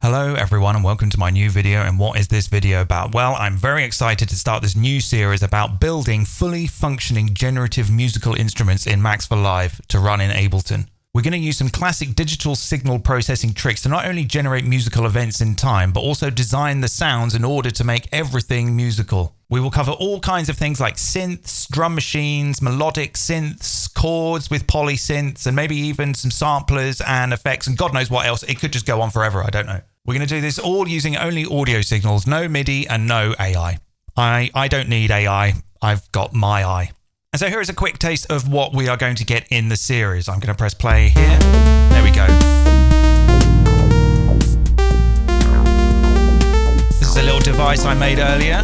Hello everyone and welcome to my new video. And what is this video about? Well, I'm very excited to start this new series about building fully functioning generative musical instruments in Max for Live to run in Ableton. We're going to use some classic digital signal processing tricks to not only generate musical events in time, but also design the sounds in order to make everything musical. We will cover all kinds of things like synths, drum machines, melodic synths, chords with polysynths, and maybe even some samplers and effects, and God knows what else. It could just go on forever, I don't know. We're going to do this all using only audio signals, no MIDI and no AI. I don't need AI, I've got my eye. And so here is a quick taste of what we are going to get in the series. I'm going to press play here. There we go. This is a little device I made earlier.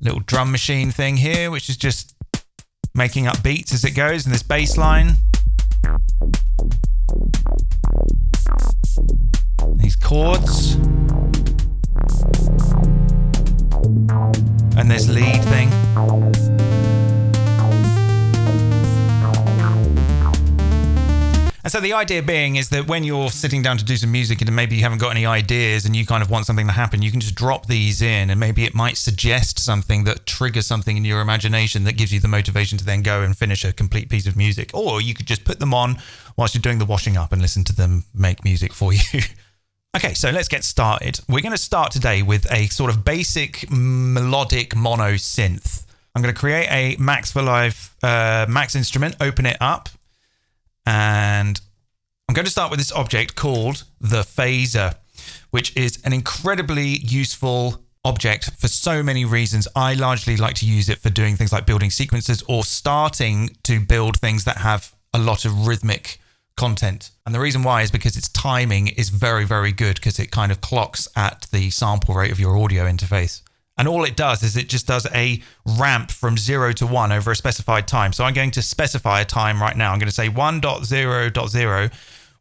Little drum machine thing here, which is just making up beats as it goes, and this bass line. These chords. And this lead thing. And so the idea being is that when you're sitting down to do some music and maybe you haven't got any ideas and you kind of want something to happen, you can just drop these in and maybe it might suggest something that triggers something in your imagination that gives you the motivation to then go and finish a complete piece of music. Or you could just put them on whilst you're doing the washing up and listen to them make music for you. Okay, so let's get started. We're going to start today with a sort of basic melodic mono synth. I'm going to create a Max for Live Max instrument, open it up, and I'm going to start with this object called the Phasor, which is an incredibly useful object for so many reasons. I largely like to use it for doing things like building sequences or starting to build things that have a lot of rhythmic content. And the reason why is because its timing is very, very good because it kind of clocks at the sample rate of your audio interface. And all it does is it just does a ramp from 0 to 1 over a specified time. So I'm going to specify a time right now. I'm going to say 1.0.0,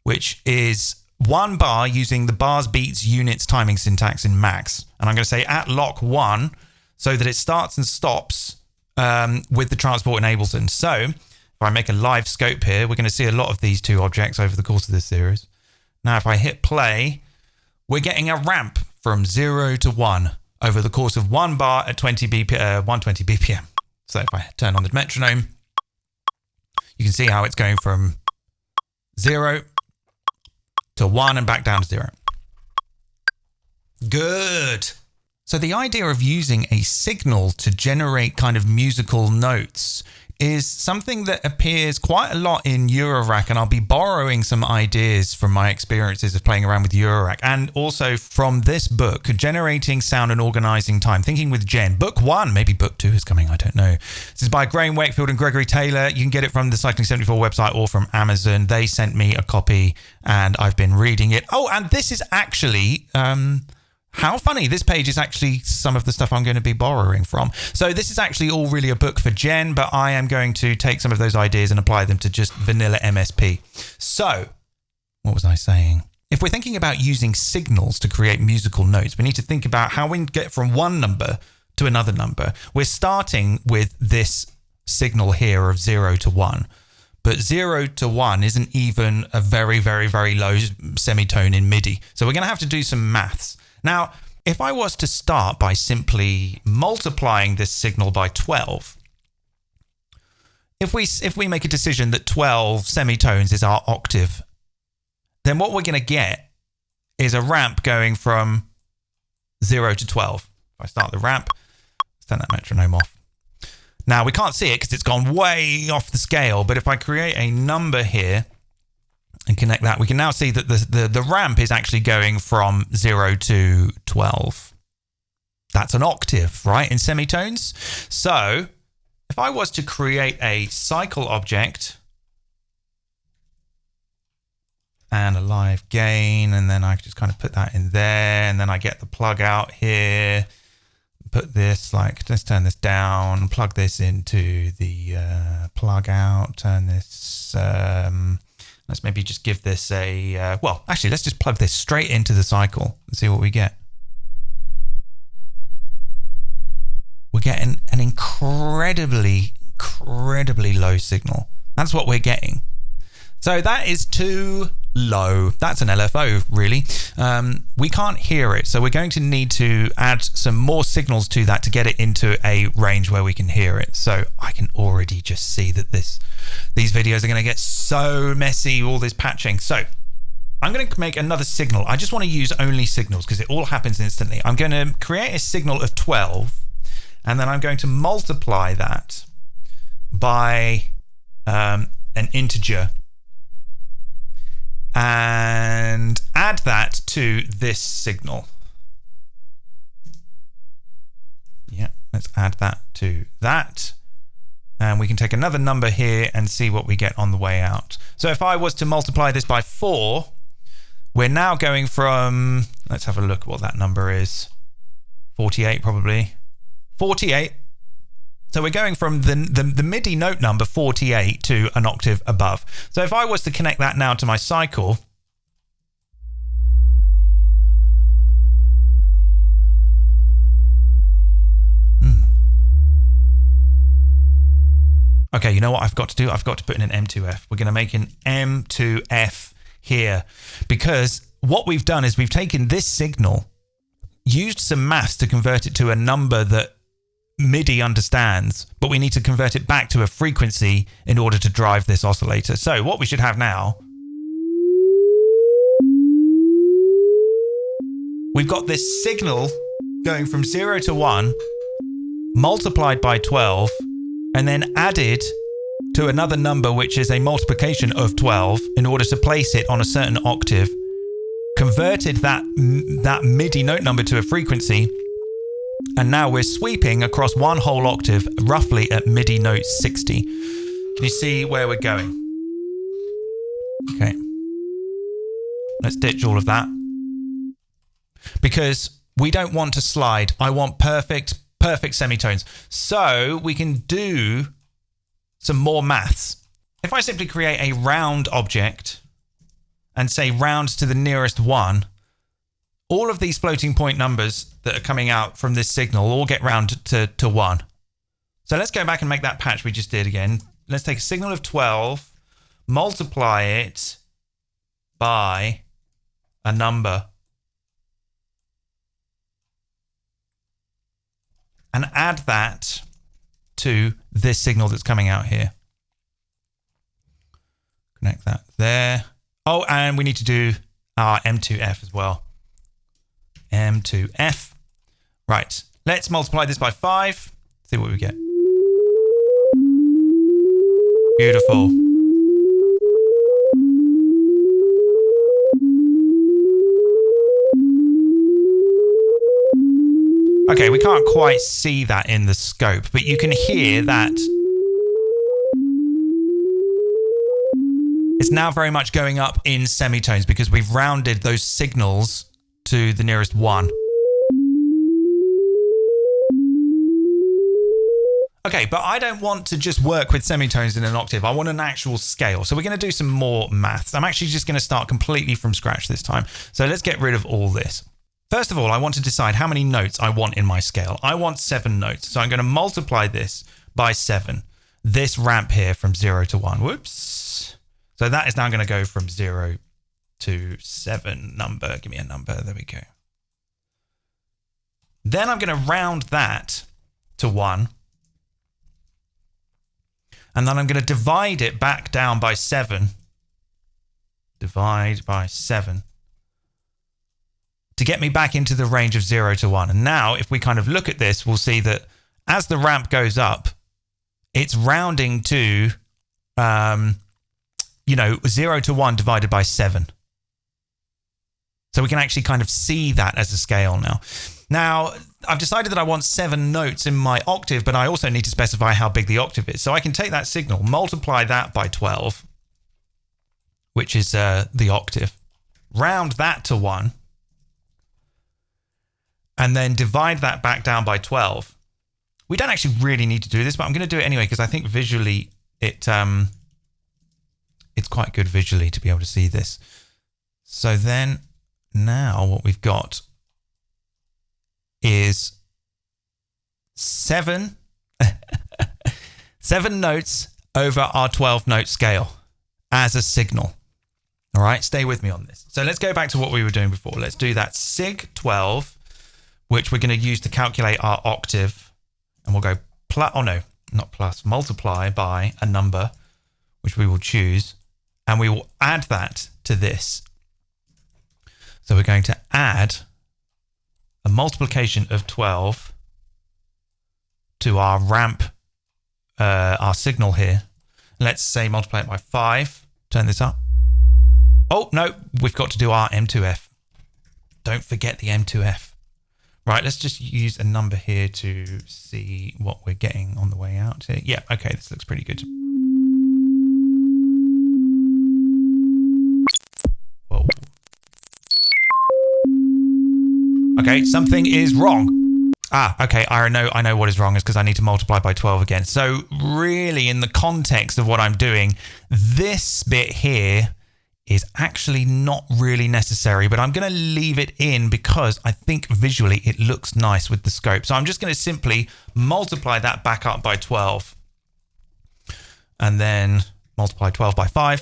which is 1 bar using the bars, beats, units timing syntax in Max. And I'm going to say at lock 1 so that it starts and stops with the transport in Ableton. So if I make a live scope here, we're going to see a lot of these two objects over the course of this series. Now, if I hit play, we're getting a ramp from 0 to 1 over the course of 1 bar at 120 BPM. So if I turn on the metronome, you can see how it's going from 0 to 1 and back down to 0. Good. So the idea of using a signal to generate kind of musical notes is something that appears quite a lot in Eurorack, and I'll be borrowing some ideas from my experiences of playing around with Eurorack and also from this book, Generating Sound and Organizing Time, Thinking with Gen. Book 1, maybe book 2 is coming, I don't know. This is by Graham Wakefield and Gregory Taylor. You can get it from the Cycling 74 website or from Amazon. They sent me a copy and I've been reading it. Oh, and this is actually how funny, this page is actually some of the stuff I'm going to be borrowing from. So this is actually all really a book for Gen, but I am going to take some of those ideas and apply them to just vanilla MSP. So, what was I saying? If we're thinking about using signals to create musical notes, we need to think about how we can get from one number to another number. We're starting with this signal here of 0 to 1. But 0 to 1 isn't even a very, very, very low semitone in MIDI. So we're going to have to do some maths. Now, if I was to start by simply multiplying this signal by 12, if we make a decision that 12 semitones is our octave, then what we're going to get is a ramp going from 0 to 12. If I start the ramp, let's turn that metronome off. Now, we can't see it because it's gone way off the scale, but if I create a number here and connect that, we can now see that the ramp is actually going from 0 to 12. That's an octave, right, in semitones? So if I was to create a cycle object and a live gain, and then I just kind of put that in there, and then I get the plug out here, put this, like, let's turn this down, plug this into the plug out, turn this... let's maybe just give this a, well, actually, let's just plug this straight into the cycle and see what we get. We're getting an incredibly low signal. That's what we're getting. So that is too low. That's an LFO, really. We can't hear it, so we're going to need to add some more signals to that to get it into a range where we can hear it. So I can already just see that these videos are going to get so messy, all this patching. So I'm going to make another signal. I just want to use only signals because it all happens instantly. I'm going to create a signal of 12, and then I'm going to multiply that by an integer and add that to this signal. Yeah, let's add that to that. And we can take another number here and see what we get on the way out. So if I was to multiply this by 4, we're now going from, let's have a look at what that number is. 48 probably. 48. So we're going from the MIDI note number 48 to an octave above. So if I was to connect that now to my cycle, okay, you know what I've got to do? I've got to put in an M2F. We're going to make an M2F here, because what we've done is we've taken this signal, used some maths to convert it to a number that MIDI understands, but we need to convert it back to a frequency in order to drive this oscillator. So what we should have now, we've got this signal going from 0 to 1, multiplied by 12, and then added to another number, which is a multiplication of 12, in order to place it on a certain octave, converted that MIDI note number to a frequency, and now we're sweeping across one whole octave, roughly at MIDI note 60. Can you see where we're going? Okay. Let's ditch all of that, because we don't want to slide. I want perfect semitones. So we can do some more maths. If I simply create a round object and say round to the nearest 1, all of these floating point numbers that are coming out from this signal all get round to 1. So let's go back and make that patch we just did again. Let's take a signal of 12, multiply it by a number, and add that to this signal that's coming out here. Connect that there. Oh, and we need to do our M2F as well. M2F. Right, let's multiply this by 5. See what we get. Beautiful. Okay, we can't quite see that in the scope, but you can hear that it's now very much going up in semitones because we've rounded those signals to the nearest 1. Okay, but I don't want to just work with semitones in an octave. I want an actual scale. So we're going to do some more maths. I'm actually just going to start completely from scratch this time. So let's get rid of all this. First of all, I want to decide how many notes I want in my scale. I want 7 notes. So I'm going to multiply this by 7. This ramp here from 0 to 1. Whoops. So that is now going to go from 0 to 7 number. Give me a number. There we go. Then I'm going to round that to 1. And then I'm going to divide it back down by 7. Divide by 7. To get me back into the range of 0 to 1. And now, if we kind of look at this, we'll see that as the ramp goes up, it's rounding to, 0 to 1 divided by 7. So we can actually kind of see that as a scale now. Now, I've decided that I want 7 notes in my octave, but I also need to specify how big the octave is. So I can take that signal, multiply that by 12, which is the octave, round that to 1, and then divide that back down by 12. We don't actually really need to do this, but I'm going to do it anyway because I think visually it's quite good visually to be able to see this. So then now what we've got is 7 notes over our 12 note scale. as a signal. All right, stay with me on this. So let's go back to what we were doing before. Let's do that sig 12, which we're going to use to calculate our octave. And we'll go multiply by a number, which we will choose. And we will add that to this. So we're going to add a multiplication of 12 to our ramp, our signal here. Let's say multiply it by 5. Turn this up. Oh, no, we've got to do our M2F. Don't forget the M2F. Right, let's just use a number here to see what we're getting on the way out here. Yeah, okay, this looks pretty good. Whoa. Okay, something is wrong. Okay, I know what is wrong is because I need to multiply by 12 again. So really, in the context of what I'm doing, this bit here is actually not really necessary, but I'm going to leave it in because I think visually it looks nice with the scope. So I'm just going to simply multiply that back up by 12 and then multiply 12 by 5.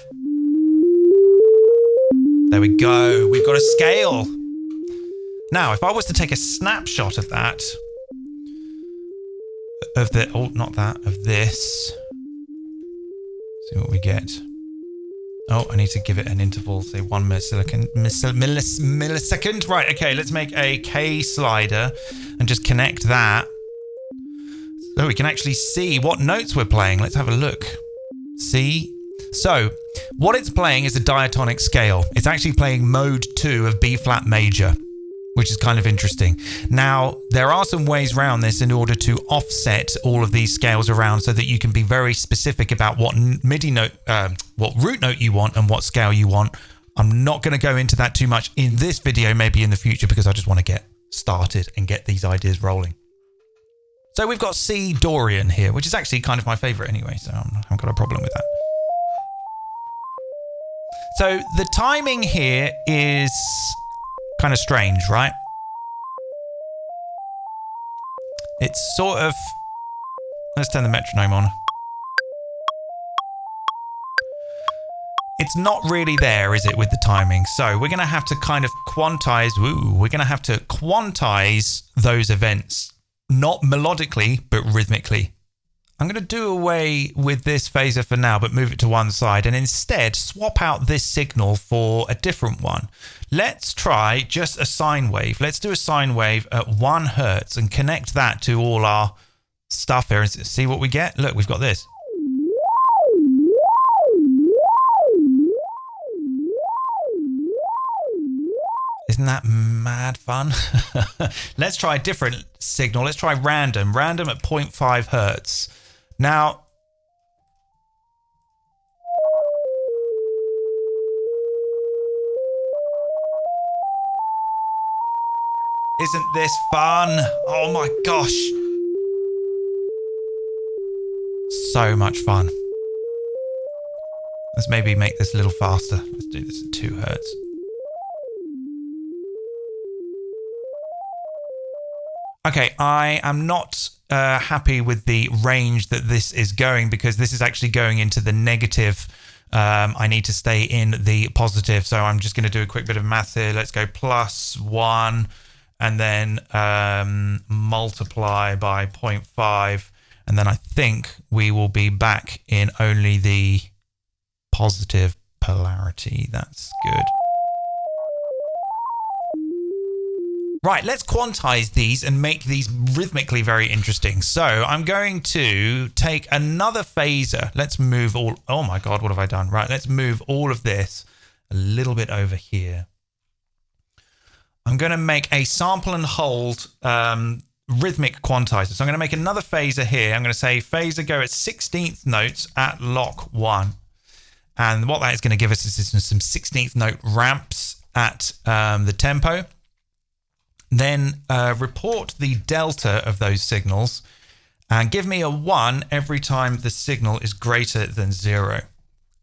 There we go. We've got a scale. Now, if I was to take a snapshot of that, of this, see what we get. Oh, I need to give it an interval, say 1 millisecond. Right, okay, let's make a K slider and just connect that so we can actually see what notes we're playing. Let's have a look. See? So, what it's playing is a diatonic scale. It's actually playing mode 2 of B flat major, which is kind of interesting. Now, there are some ways around this in order to offset all of these scales around so that you can be very specific about what MIDI note, what root note you want and what scale you want. I'm not going to go into that too much in this video, maybe in the future, because I just want to get started and get these ideas rolling. So we've got C Dorian here, which is actually kind of my favorite anyway, so I haven't got a problem with that. So the timing here is kind of strange, right? It's sort of, let's turn the metronome on. It's not really there, is it, with the timing? So we're going to have to kind of quantize, we're going to have to quantize those events, not melodically, but rhythmically. I'm going to do away with this phaser for now, but move it to one side and instead swap out this signal for a different one. Let's try just a sine wave. Let's do a sine wave at 1 hertz and connect that to all our stuff here and see what we get. Look, we've got this. Isn't that mad fun? Let's try a different signal. Let's try random at 0.5 hertz. Now, isn't this fun? Oh my gosh. So much fun. Let's maybe make this a little faster. Let's do this at 2 hertz. Okay, I am not happy with the range that this is going because this is actually going into the negative. I need to stay in the positive. So I'm just going to do a quick bit of math here. Let's go +1 and then multiply by 0.5. And then I think we will be back in only the positive polarity. That's good. Right, let's quantize these and make these rhythmically very interesting. So I'm going to take another phaser. Let's move all, oh my God, what have I done? Right, let's move all of this a little bit over here. I'm going to make a sample and hold rhythmic quantizer. So I'm going to make another phaser here. I'm going to say phaser go at 16th notes at lock 1. And what that is going to give us is some 16th note ramps at the tempo. Then report the delta of those signals and give me a 1 every time the signal is greater than 0.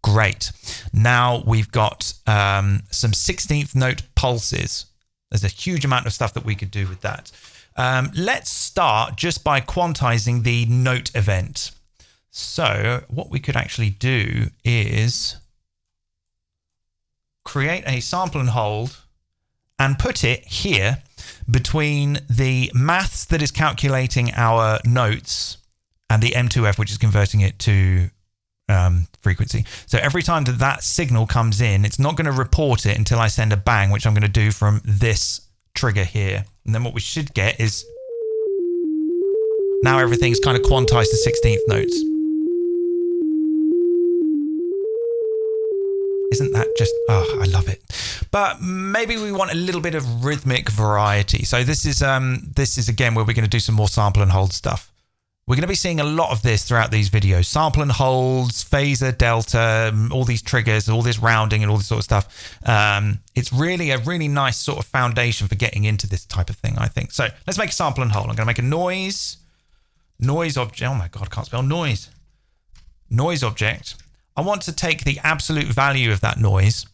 Great. Now we've got some 16th note pulses. There's a huge amount of stuff that we could do with that. Let's start just by quantizing the note event. So what we could actually do is create a sample and hold and put it here between the maths that is calculating our notes and the M2F, which is converting it to frequency. So every time that that signal comes in, it's not going to report it until I send a bang, which I'm going to do from this trigger here. And then what we should get is now everything's kind of quantized to 16th notes. Isn't that just, oh, I love it. But maybe we want a little bit of rhythmic variety. So this is again where we're going to do some more sample and hold stuff. We're going to be seeing a lot of this throughout these videos. Sample and holds, Phasor, delta, all these triggers, all this rounding and all this sort of stuff. It's really a really nice sort of foundation for getting into this type of thing, I think. So let's make a sample and hold. I'm going to make a noise object. Oh my God, I can't spell noise. Noise object. I want to take the absolute value of that noise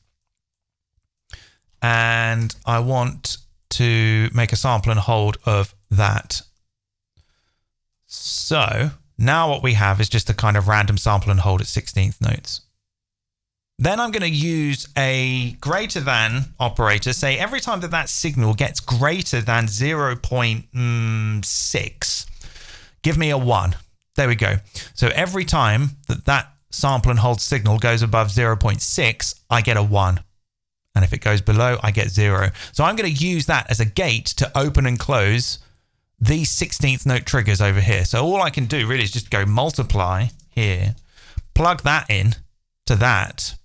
and I want to make a sample and hold of that. So now what we have is just a kind of random sample and hold at 16th notes. Then I'm going to use a greater than operator. Say every time that that signal gets greater than 0.6, give me a 1. There we go. So every time that that sample and hold signal goes above 0.6, I get a 1. And if it goes below, I get 0. So I'm going to use that as a gate to open and close these 16th note triggers over here. So all I can do really is just go multiply here, plug that in to that.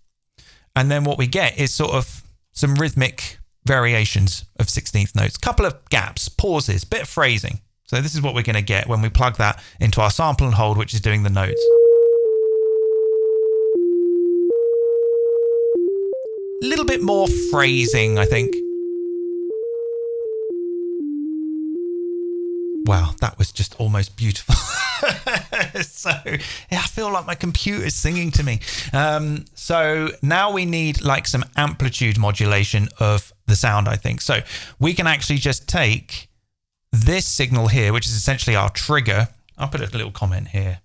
And then what we get is sort of some rhythmic variations of 16th notes, couple of gaps, pauses, bit of phrasing. So this is what we're going to get when we plug that into our sample and hold, which is doing the notes. A little bit more phrasing, I think. Wow, that was just almost beautiful. So yeah, I feel like my computer's singing to me. So now we need like some amplitude modulation of the sound, I think. So we can actually just take this signal here, which is essentially our trigger. I'll put a little comment here.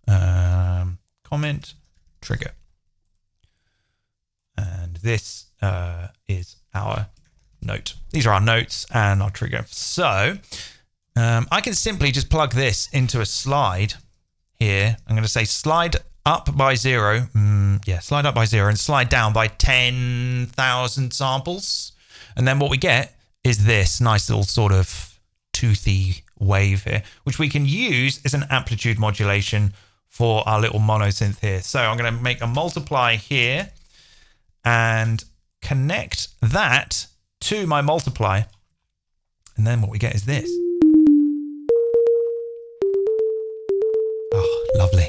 Comment trigger. And this is our note. These are our notes and our trigger. So I can simply just plug this into a slide here. I'm going to say slide up by 0. Slide up by 0 and slide down by 10,000 samples. And then what we get is this nice little sort of toothy wave here, which we can use as an amplitude modulation for our little monosynth here. So I'm going to make a multiply here and connect that to my multiply. And then what we get is this. Oh, lovely.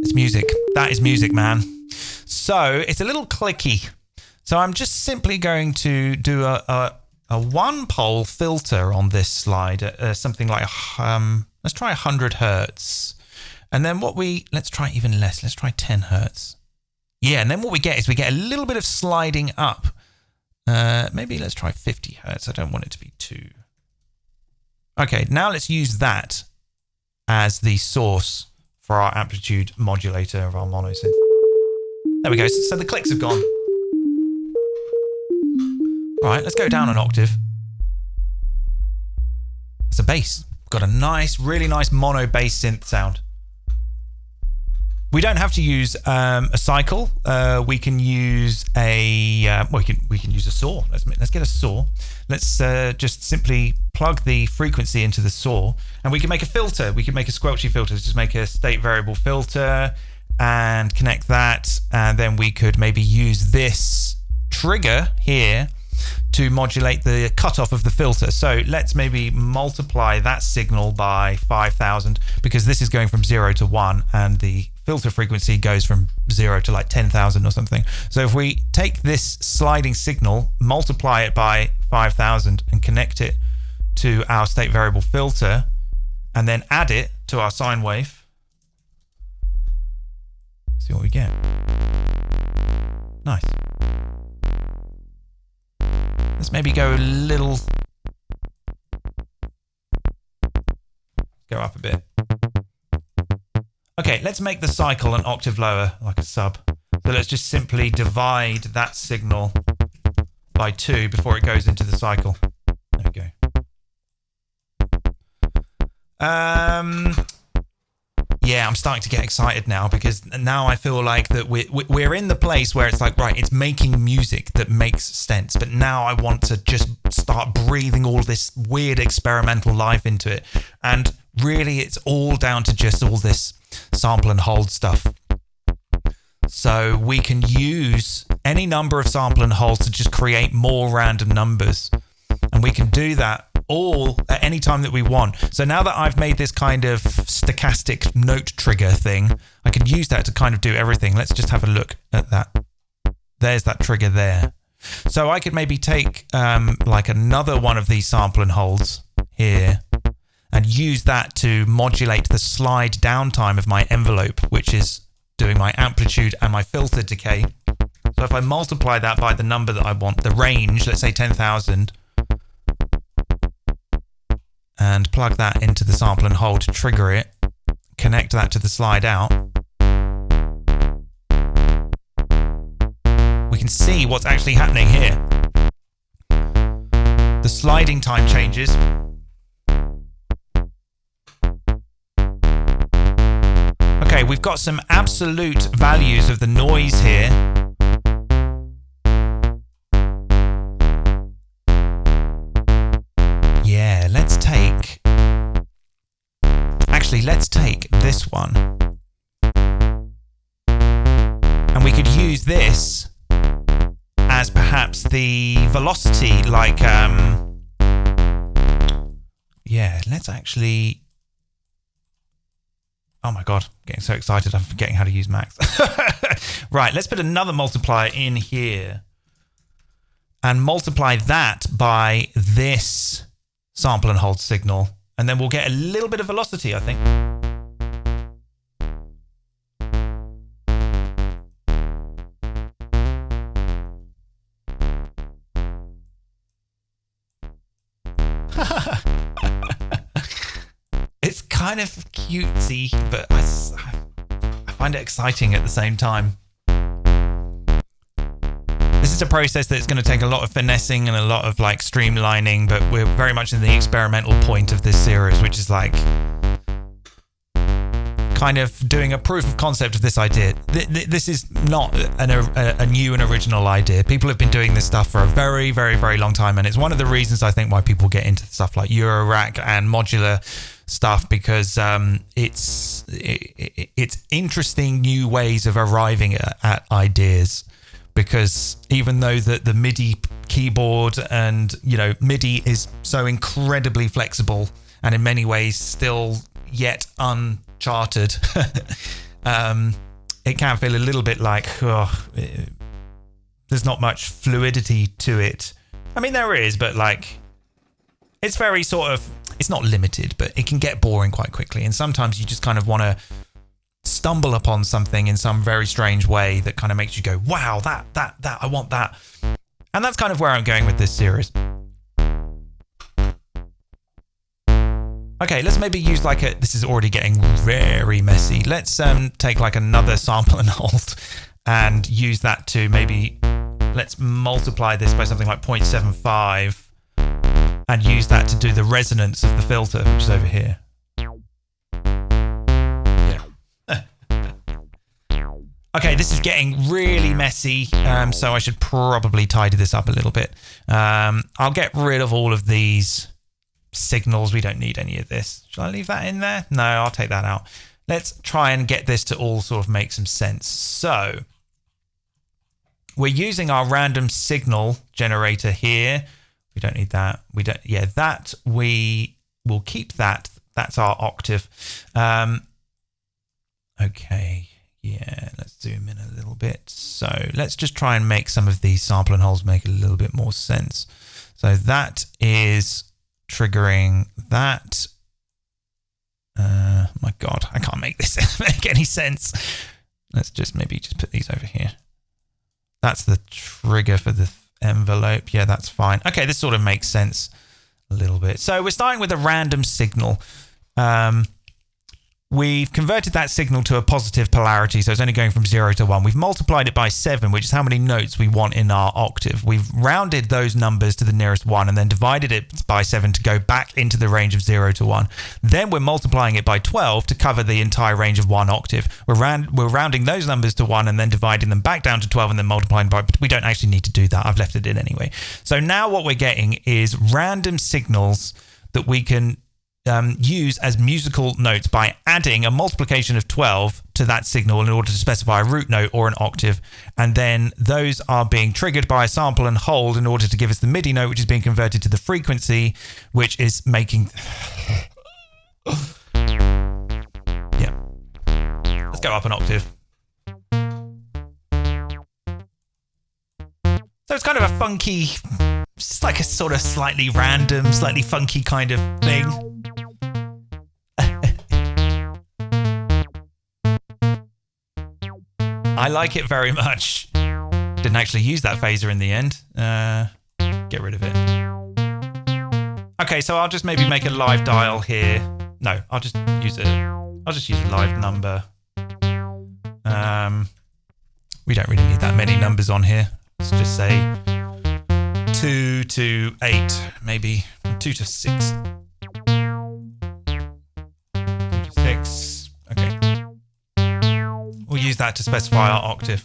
It's music. That is music, man. So it's a little clicky. So I'm just simply going to do a one pole filter on this slide, something like, let's try 100 hertz. And then let's try even less. Let's try 10 hertz. Yeah, and then what we get is we get a little bit of sliding up. Maybe let's try 50 hertz. I don't want it to be too. Okay, now let's use that as the source for our amplitude modulator of our monosynth. There we go. So the clicks have gone. All right, let's go down an octave. It's a bass. Got a nice, really nice mono bass synth sound. We don't have to use a cycle. We can use we can use a saw. Let's get a saw. Let's just simply plug the frequency into the saw, and we can make a filter. We can make a squelchy filter. Just make a state variable filter and connect that, and then we could maybe use this trigger here to modulate the cutoff of the filter. So let's maybe multiply that signal by 5,000 because this is going from 0 to 1 and the filter frequency goes from 0 to like 10,000 or something. So if we take this sliding signal, multiply it by 5,000 and connect it to our state variable filter and then add it to our sine wave, see what we get. Nice. Let's maybe go a little, go up a bit. Okay, Okay, let's make the cycle an octave lower, like a sub. So let's just simply divide that signal by 2 before it goes into the cycle. There we go. Yeah, I'm starting to get excited now because now I feel like that we're in the place where it's like, right, it's making music that makes sense. But now I want to just start breathing all this weird experimental life into it. And really, it's all down to just all this sample and hold stuff. So we can use any number of sample and holds to just create more random numbers. And we can do that all at any time that we want. So now that I've made this kind of stochastic note trigger thing, I can use that to kind of do everything. Let's just have a look at that. There's that trigger there. So I could maybe take like another one of these sample and holds here and use that to modulate the slide down time of my envelope, which is doing my amplitude and my filter decay. So if I multiply that by the number that I want, the range, let's say 10,000, and plug that into the sample and hold to trigger it, connect that to the slide out, we can see what's actually happening here. The sliding time changes. Okay, we've got some absolute values of the noise here. Yeah, let's take this one. And we could use this as perhaps the velocity, like, yeah, let's actually, oh my God, I'm getting so excited, I'm forgetting how to use Max. Right, let's put another multiplier in here and multiply that by this sample and hold signal, and then we'll get a little bit of velocity, I think. It's kind of cutesy, but I find it exciting at the same time. This is a process that's going to take a lot of finessing and a lot of like streamlining, but we're very much in the experimental point of this series, which is like kind of doing a proof of concept of this idea. This is not a new and original idea. People have been doing this stuff for a very, very, very long time, and it's one of the reasons I think why people get into stuff like eurorack and modular stuff, because it's interesting new ways of arriving at ideas. Because even though the MIDI keyboard and, you know, MIDI is so incredibly flexible and in many ways still yet uncharted, it can feel a little bit like, there's not much fluidity to it. I mean, there is, but like, it's very sort of, it's not limited, but it can get boring quite quickly. And sometimes you just kind of want to stumble upon something in some very strange way that kind of makes you go, wow, that, I want that. And that's kind of where I'm going with this series. Okay, let's maybe use like this is already getting very messy. Let's take like another sample and hold and use that to maybe, let's multiply this by something like 0.75 and use that to do the resonance of the filter, which is over here. Okay, this is getting really messy, so I should probably tidy this up a little bit. I'll get rid of all of these signals. We don't need any of this. Shall I leave that in there? No, I'll take that out. Let's try and get this to all sort of make some sense. So we're using our random signal generator here. We don't need that. We don't. Yeah, that we will keep that. That's our octave. Okay. Yeah, let's zoom in a little bit. So let's just try and make some of these sample and holds make a little bit more sense. So that is triggering that. My God, I can't make this make any sense. Let's just maybe just put these over here. That's the trigger for the envelope. Yeah, that's fine. Okay, this sort of makes sense a little bit. So we're starting with a random signal. We've converted that signal to a positive polarity, so it's only going from 0 to 1. We've multiplied it by 7, which is how many notes we want in our octave. We've rounded those numbers to the nearest 1 and then divided it by 7 to go back into the range of 0 to 1. Then we're multiplying it by 12 to cover the entire range of 1 octave. We're rounding those numbers to 1 and then dividing them back down to 12 and then multiplying by... But we don't actually need to do that. I've left it in anyway. So now what we're getting is random signals that we can... use as musical notes by adding a multiplication of 12 to that signal in order to specify a root note or an octave, and then those are being triggered by a sample and hold in order to give us the MIDI note, which is being converted to the frequency, which is making... yeah. Let's go up an octave. So it's kind of a funky, it's like a sort of slightly random, slightly funky kind of thing. I like it very much. Didn't actually use that phaser in the end. Get rid of it. Okay, so I'll just maybe make a live dial here. No, I'll just use a live number. We don't really need that many numbers on here. Let's just say 2 to 8, maybe 2 to 6. 2 to 6. Okay. We'll use that to specify our octave.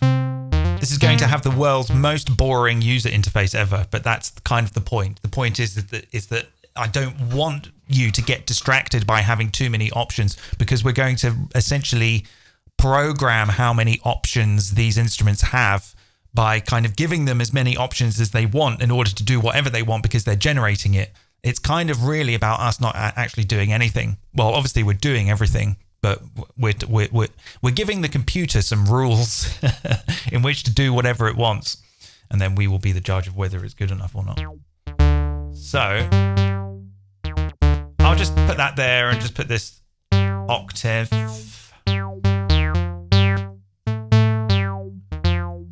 This is going to have the world's most boring user interface ever, but that's kind of the point. The point is that I don't want you to get distracted by having too many options, because we're going to essentially program how many options these instruments have by kind of giving them as many options as they want in order to do whatever they want because they're generating it. It's kind of really about us not actually doing anything. Well, obviously we're doing everything, but we're giving the computer some rules in which to do whatever it wants, and then we will be the judge of whether it's good enough or not. So I'll just put that there and just put this octave.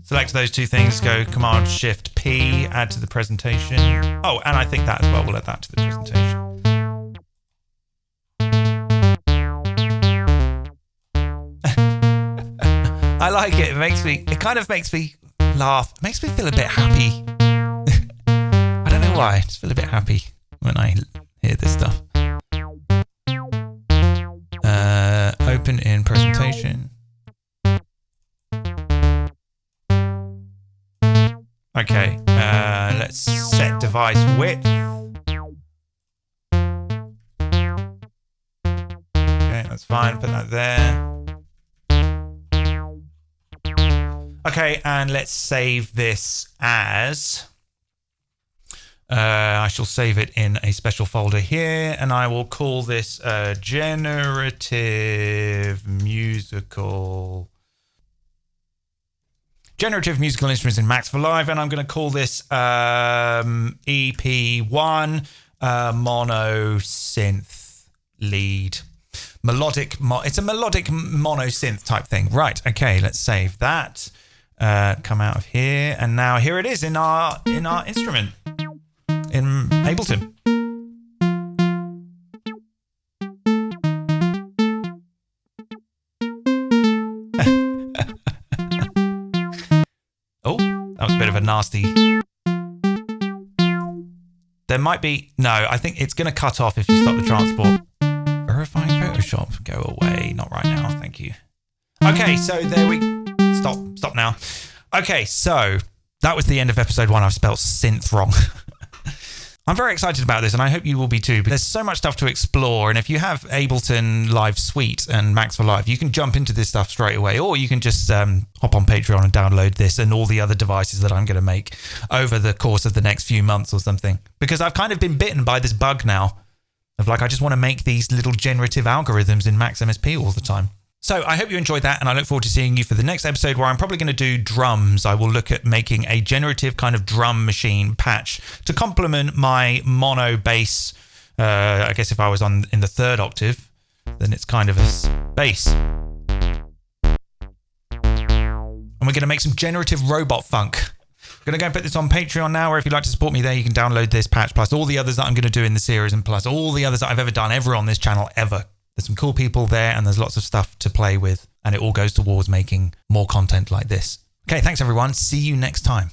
Select those two things, go Command-Shift-P, add to the presentation. Oh, and I think that as well, we'll add that to the presentation. I like it. It kind of makes me laugh. It makes me feel a bit happy. I don't know why. I just feel a bit happy when I hear this stuff. Open in presentation. Okay, let's set device width. Okay, that's fine. Put that there. Okay, and let's save this as... I shall save it in a special folder here, and I will call this Generative Musical Instruments in Max for Live, and I'm going to call this EP1 Monosynth Lead. Melodic, it's a melodic monosynth type thing. Right, okay, let's save that. Come out of here, and now here it is in our instrument in Ableton. Oh, that was a bit of a nasty. There might be... No, I think it's going to cut off if you stop the transport. Verifying Photoshop. Go away. Not right now. Thank you. Okay, so there we... Stop now. Okay, so that was the end of episode 1. I've spelled synth wrong. I'm very excited about this, and I hope you will be too. There's so much stuff to explore, and if you have Ableton Live Suite and Max for Live, you can jump into this stuff straight away, or you can just hop on Patreon and download this and all the other devices that I'm going to make over the course of the next few months or something. Because I've kind of been bitten by this bug now of like, I just want to make these little generative algorithms in MaxMSP all the time. So I hope you enjoyed that, and I look forward to seeing you for the next episode, where I'm probably going to do drums. I will look at making a generative kind of drum machine patch to complement my mono bass. I guess if I was in the 3rd octave, then it's kind of a bass. And we're going to make some generative robot funk. I'm going to go and put this on Patreon now, or if you'd like to support me there, you can download this patch, plus all the others that I'm going to do in the series, and plus all the others that I've ever done ever on this channel ever. There's some cool people there and there's lots of stuff to play with, and it all goes towards making more content like this. Okay, thanks everyone. See you next time.